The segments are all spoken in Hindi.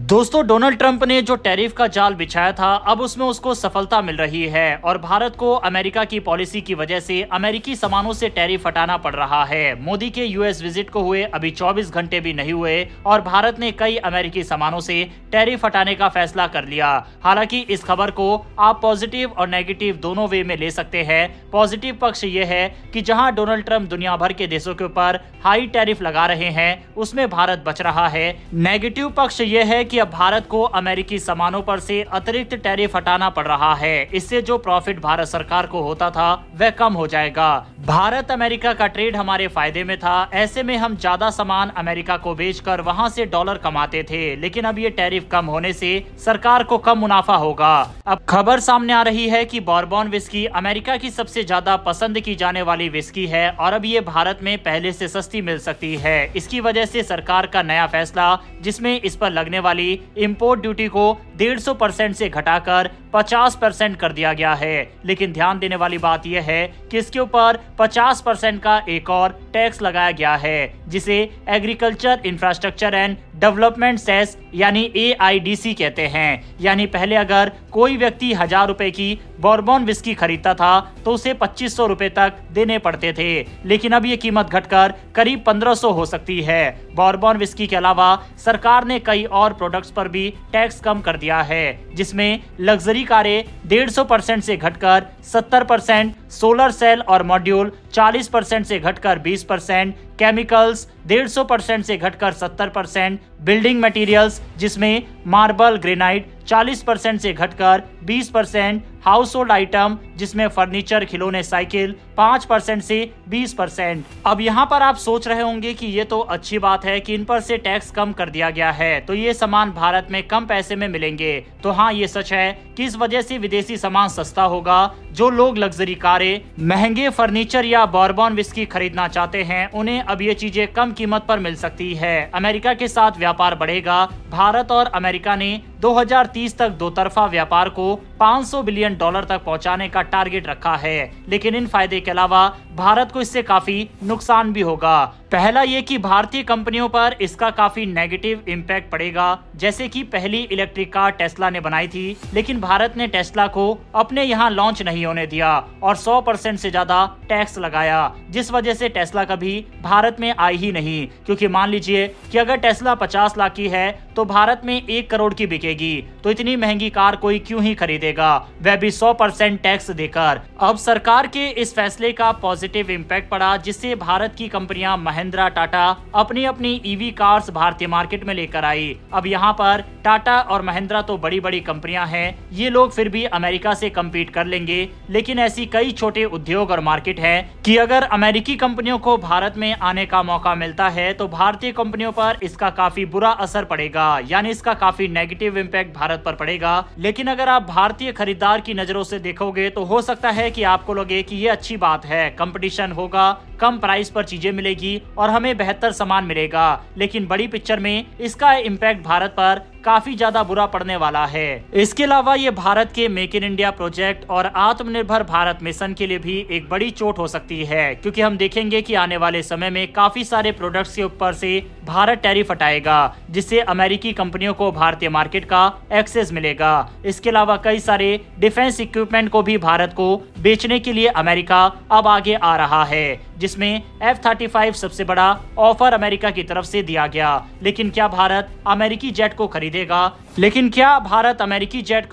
दोस्तों, डोनाल्ड ट्रंप ने जो टैरिफ का जाल बिछाया था, अब उसमें उसको सफलता मिल रही है और भारत को अमेरिका की पॉलिसी की वजह से अमेरिकी सामानों से टैरिफ हटाना पड़ रहा है। मोदी के यूएस विजिट को हुए अभी 24 घंटे भी नहीं हुए और भारत ने कई अमेरिकी सामानों से टैरिफ हटाने का फैसला कर लिया। हालांकि इस खबर को आप पॉजिटिव और नेगेटिव दोनों वे में ले सकते हैं। पॉजिटिव पक्ष ये है कि जहां डोनाल्ड ट्रंप दुनिया भर के देशों के ऊपर हाई टैरिफ लगा रहे हैं, उसमें भारत बच रहा है। नेगेटिव पक्ष ये है कि अब भारत को अमेरिकी सामानों पर से अतिरिक्त टैरिफ हटाना पड़ रहा है। इससे जो प्रॉफिट भारत सरकार को होता था वह कम हो जाएगा। भारत अमेरिका का ट्रेड हमारे फायदे में था, ऐसे में हम ज्यादा सामान अमेरिका को बेचकर वहां से डॉलर कमाते थे, लेकिन अब ये टैरिफ कम होने से सरकार को कम मुनाफा होगा। अब खबर सामने आ रही है कि बॉर्बन विस्की अमेरिका की सबसे ज्यादा पसंद की जाने वाली विस्की है और अब ये भारत में पहले से सस्ती मिल सकती है। इसकी वजह से सरकार का नया फैसला, जिसमें इस पर लगने वाली इंपोर्ट ड्यूटी को 150% से घटाकर 50% कर दिया गया है। लेकिन ध्यान देने वाली बात यह है कि इसके ऊपर 50% का एक और टैक्स लगाया गया है, जिसे agriculture infrastructure and development cess यानी AIDC कहते हैं। यानी पहले अगर कोई व्यक्ति 1000 रुपए की बॉर्बन विस्की खरीदता था तो उसे 2500 रुपए तक देने पड़ते थे, लेकिन अब ये कीमत घटकर करीब 1500 हो सकती है। बॉर्बन विस्की के अलावा सरकार ने कई और प्रोडक्ट्स पर भी टैक्स कम कर दिया है, जिसमें लग्जरी कारें 150% से घटकर 70%, सोलर सेल और मॉड्यूल 40% से घटकर 20%, केमिकल्स 150% से घटकर 70%, बिल्डिंग मटेरियल्स जिसमें मार्बल ग्रेनाइट 40% से घटकर 20%, हाउस होल्ड आइटम जिसमें फर्नीचर खिलौने साइकिल 5% से 20%। अब यहाँ पर आप सोच रहे होंगे कि ये तो अच्छी बात है कि इन पर से टैक्स कम कर दिया गया है, तो ये सामान भारत में कम पैसे में मिलेंगे। तो हाँ, ये सच है कि इस वजह से विदेशी सामान सस्ता होगा। जो लोग लग्जरी कारें, महंगे फर्नीचर या बॉर्बन विस्की खरीदना चाहते हैं, उन्हें अब ये चीजें कम कीमत पर मिल सकती है। अमेरिका के साथ व्यापार बढ़ेगा। भारत और अमेरिका ने 2030 तक दो तरफा व्यापार को $500 बिलियन तक पहुंचाने का टारगेट रखा है, लेकिन इन फायदे के अलावा भारत को इससे काफी नुकसान भी होगा। पहला ये कि भारतीय कंपनियों पर इसका काफी नेगेटिव इम्पैक्ट पड़ेगा। जैसे कि पहली इलेक्ट्रिक कार टेस्ला ने बनाई थी, लेकिन भारत ने टेस्ला को अपने यहाँ लॉन्च नहीं होने दिया और 100% से ज्यादा टैक्स लगाया, जिस वजह से टेस्ला कभी भारत में आई ही नहीं। क्योंकि मान लीजिए कि अगर टेस्ला 50 लाख की है तो भारत में 1 करोड़ की बिकेगी, तो इतनी महंगी कार कोई क्यों ही खरीदेगा, वह भी 100% टैक्स देकर। अब सरकार के इस फैसले का पॉजिटिव इम्पैक्ट पड़ा, जिससे भारत की कंपनियां महिंद्रा, टाटा अपनी EV कार्स भारतीय मार्केट में लेकर आई। अब यहाँ पर टाटा और महिंद्रा तो बड़ी बड़ी कंपनियां हैं, ये लोग फिर भी अमेरिका से कम्पीट कर लेंगे। लेकिन ऐसी कई छोटे उद्योग और मार्केट है कि अगर अमेरिकी कंपनियों को भारत में आने का मौका मिलता है तो भारतीय कंपनियों पर इसका काफी बुरा असर पड़ेगा, यानी इसका काफी नेगेटिव इम्पैक्ट भारत पर पड़ेगा। लेकिन अगर आप भारतीय खरीदार की नजरों से देखोगे तो हो सकता है कि आपको लगे कि ये अच्छी बात है, कंपटीशन होगा, कम प्राइस पर चीजें मिलेगी और हमें बेहतर सामान मिलेगा। लेकिन बड़ी पिक्चर में इसका इम्पैक्ट भारत पर काफी ज्यादा बुरा पड़ने वाला है। इसके अलावा ये भारत के मेक इन इंडिया प्रोजेक्ट और आत्मनिर्भर भारत मिशन के लिए भी एक बड़ी चोट हो सकती है, क्योंकि हम देखेंगे कि आने वाले समय में काफी सारे प्रोडक्ट्स के ऊपर से भारत टैरिफ हटाएगा, जिससे अमेरिकी कंपनियों को भारतीय मार्केट का एक्सेस मिलेगा। इसके अलावा कई सारे डिफेंस इक्विपमेंट को भी भारत को बेचने के लिए अमेरिका अब आगे आ रहा है, जिसमें F-35 सबसे बड़ा ऑफर अमेरिका की तरफ से दिया गया। लेकिन क्या भारत अमेरिकी जेट को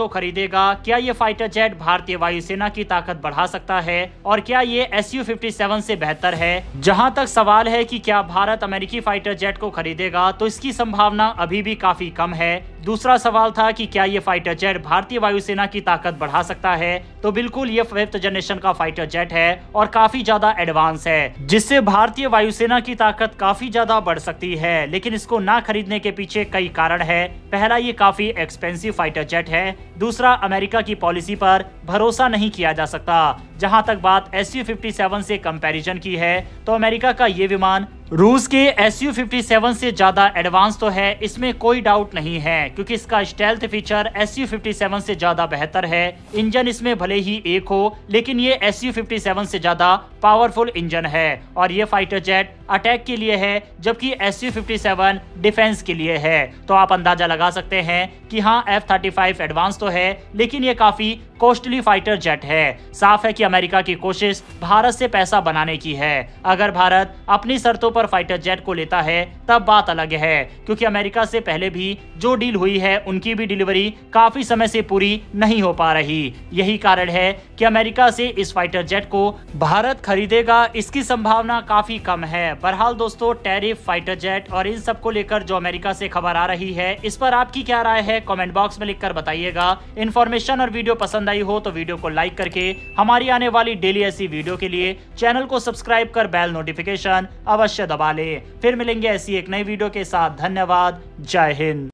खरीदेगा? क्या ये फाइटर जेट भारतीय वायुसेना की ताकत बढ़ा सकता है? और क्या ये Su-57 से बेहतर है? जहां तक सवाल है कि क्या भारत अमेरिकी फाइटर जेट को खरीदेगा, तो इसकी संभावना अभी भी काफी कम है। दूसरा सवाल था कि क्या ये फाइटर जेट भारतीय वायुसेना की ताकत बढ़ा सकता है, तो बिल्कुल ये 5th जनरेशन का फाइटर जेट है और काफी ज्यादा एडवांस है, जिससे भारतीय वायुसेना की ताकत काफी ज्यादा बढ़ सकती है। लेकिन इसको ना खरीदने के पीछे कई कारण है। पहला, ये काफी एक्सपेंसिव फाइटर जेट है। दूसरा, अमेरिका की पॉलिसी पर भरोसा नहीं किया जा सकता। जहां तक बात Su-57 से कंपैरिजन की है, तो अमेरिका का ये विमान रूस के Su-57 से ज्यादा एडवांस तो है, इसमें कोई डाउट नहीं है, क्योंकि इसका स्टेल्थ फीचर Su-57 से ज्यादा बेहतर है। इंजन इसमें भले ही एक हो, लेकिन ये Su-57 से ज्यादा पावरफुल इंजन है और ये फाइटर जेट अटैक के लिए है, जबकि Su-57 डिफेंस के लिए है। तो आप अंदाजा लगा सकते हैं कि हाँ, F-35 एडवांस तो है, लेकिन ये काफी कॉस्टली फाइटर जेट है। साफ है कि अमेरिका की कोशिश भारत से पैसा बनाने की है। अगर भारत अपनी शर्तों पर फाइटर जेट को लेता है तब बात अलग है, क्योंकि अमेरिका से पहले भी जो डील हुई है उनकी भी डिलीवरी काफी समय से पूरी नहीं हो पा रही। यही कारण है कि अमेरिका से इस फाइटर जेट को भारत खरीदेगा, इसकी संभावना काफी कम है। बहरहाल दोस्तों, टैरिफ, फाइटर जेट और इन सब को लेकर जो अमेरिका से खबर आ रही है, इस पर आपकी क्या राय है कमेंट बॉक्स में लिखकर बताइएगा। इन्फॉर्मेशन और वीडियो पसंद आई हो तो वीडियो को लाइक करके हमारी आने वाली डेली ऐसी वीडियो के लिए चैनल को सब्सक्राइब कर बेल नोटिफिकेशन अवश्य दबा ले। फिर मिलेंगे ऐसी एक नई वीडियो के साथ। धन्यवाद। जय हिंद।